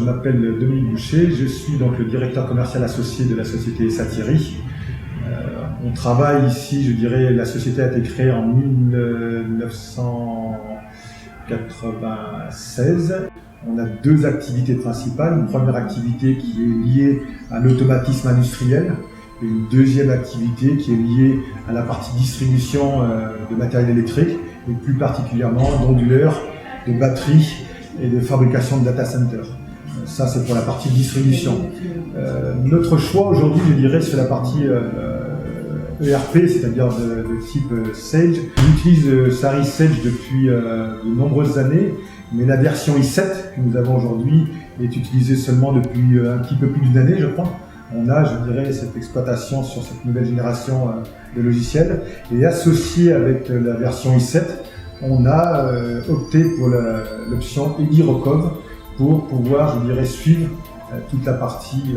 je m'appelle Dominique Boucher, je suis donc le directeur commercial associé de la société Satiri. On travaille ici, je dirais, la société a été créée en 1996. On a deux activités principales. Une première activité qui est liée à l'automatisme industriel et une deuxième activité qui est liée à la partie distribution de matériel électrique et plus particulièrement d'onduleurs, de batteries et de fabrication de data centers. Ça, c'est pour la partie distribution. Notre choix aujourd'hui, je dirais, c'est la partie ERP, c'est-à-dire de type Sage. J'utilise Satiri Sage depuis de nombreuses années, mais la version i7 que nous avons aujourd'hui est utilisée seulement depuis un petit peu plus d'une année, je crois. On a, je dirais, cette exploitation sur cette nouvelle génération de logiciels. Et associé avec la version i7, on a opté pour l'option EDI-Recov pour pouvoir, je dirais, suivre toute la partie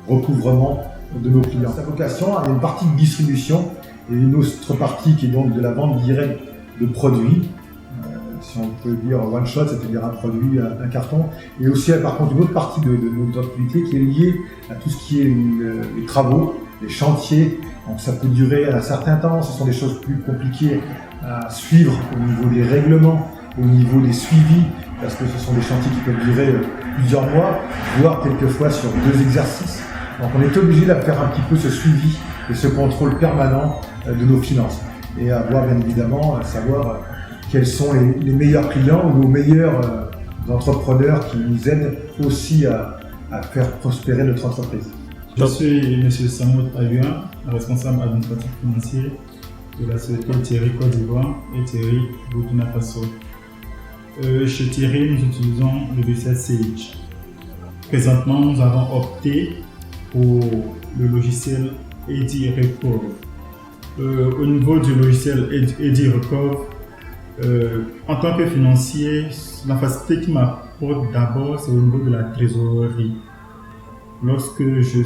recouvrement de nos clients. Sa vocation, il y a une partie de distribution et une autre partie qui est donc de la vente directe de produits. Si on peut dire one shot, c'est-à-dire un produit, un carton. Et aussi, par contre, une autre partie de notre activité qui est liée à tout ce qui est les travaux, les chantiers. Donc ça peut durer un certain temps, ce sont des choses plus compliquées à suivre au niveau des règlements, au niveau des suivis, parce que ce sont des chantiers qui peuvent durer plusieurs mois, voire quelquefois sur 2 exercices. Donc on est obligé de faire un petit peu ce suivi et ce contrôle permanent de nos finances. Et avoir bien évidemment, savoir quels sont les meilleurs clients ou nos meilleurs entrepreneurs qui nous aident aussi à faire prospérer notre entreprise. Je suis M. Samoud Ayouan, responsable administratif financier de la société Thierry Côte d'Ivoire et Thierry Burkina Faso. Chez Thierry, nous utilisons le logiciel Sage. Présentement, nous avons opté pour le logiciel EDI-Recov. Au niveau du logiciel EDI-Recov, en tant que financier, la facilité qui m'apporte d'abord, c'est au niveau de la trésorerie. Lorsque j'ai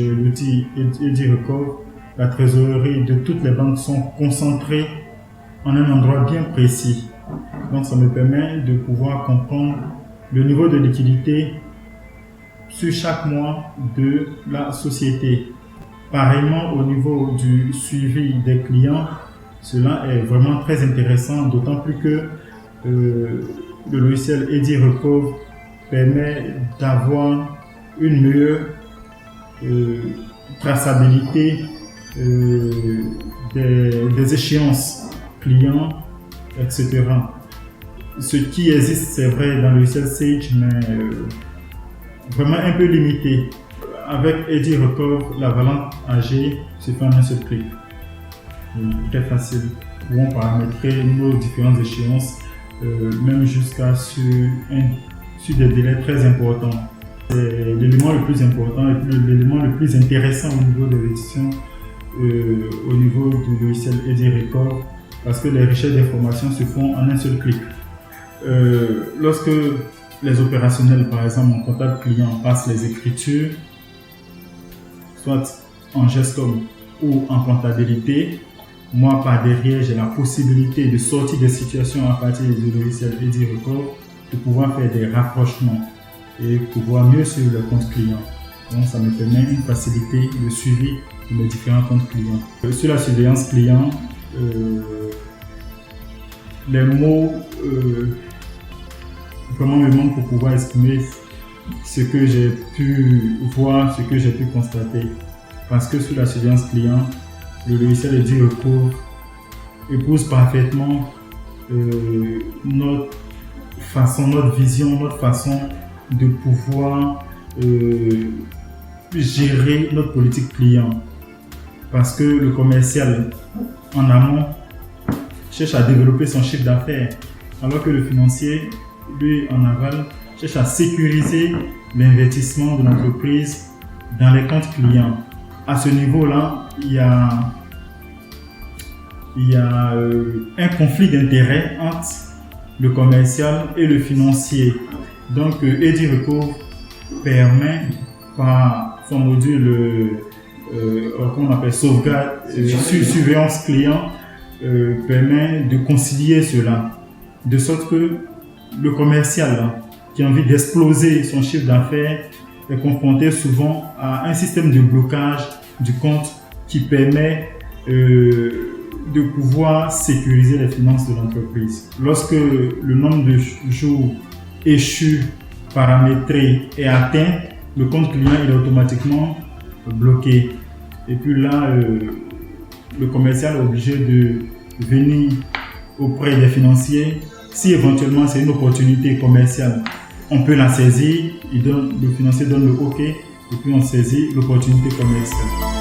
l'outil EDI-Recov, la trésorerie de toutes les banques sont concentrées en un endroit bien précis. Donc ça me permet de pouvoir comprendre le niveau de liquidité sur chaque mois de la société. Pareillement, au niveau du suivi des clients, cela est vraiment très intéressant, d'autant plus que le logiciel EDI-Recov permet d'avoir une meilleure traçabilité des échéances clients, etc. Ce qui existe, c'est vrai, dans le logiciel Sage, mais vraiment un peu limité. Avec EDI-Recov, la valence AG se fait en un seul clic. Très facile, où on paramétrer nos différentes échéances, même jusqu'à sur des délais très importants. C'est l'élément le plus important et l'élément le plus intéressant au niveau de l'édition, au niveau du logiciel EDI-Recov, parce que les richesses d'informations se font en un seul clic. Lorsque les opérationnels, par exemple en comptable client, passent les écritures, soit en gestion ou en comptabilité, moi par derrière j'ai la possibilité de sortir des situations à partir du logiciel EDI-Recov, de pouvoir faire des rapprochements et pouvoir mieux suivre le compte client. Donc ça me permet une facilité de suivi de mes différents comptes clients. Sur la surveillance client, les mots vraiment me manquent pour pouvoir exprimer ce que j'ai pu voir, ce que j'ai pu constater. Parce que sur la surveillance client, le logiciel EDI-Recov épouse parfaitement notre vision, notre façon de pouvoir gérer notre politique client. Parce que le commercial en amont cherche à développer son chiffre d'affaires, alors que le financier, lui, en aval, cherche à sécuriser l'investissement de l'entreprise dans les comptes clients. À ce niveau-là, il y a un conflit d'intérêts entre le commercial et le financier. Donc, EDI-Recov permet, par son module qu'on appelle sauvegarde, surveillance client, permet de concilier cela, de sorte que le commercial qui a envie d'exploser son chiffre d'affaires est confronté souvent à un système de blocage du compte qui permet de pouvoir sécuriser les finances de l'entreprise. Lorsque le nombre de jours échus paramétré est atteint, le compte client il est automatiquement bloqué. Et puis là, le commercial est obligé de venir auprès des financiers. Si éventuellement c'est une opportunité commerciale, on peut la saisir, le financier donne le OK, et puis on saisit l'opportunité commerciale.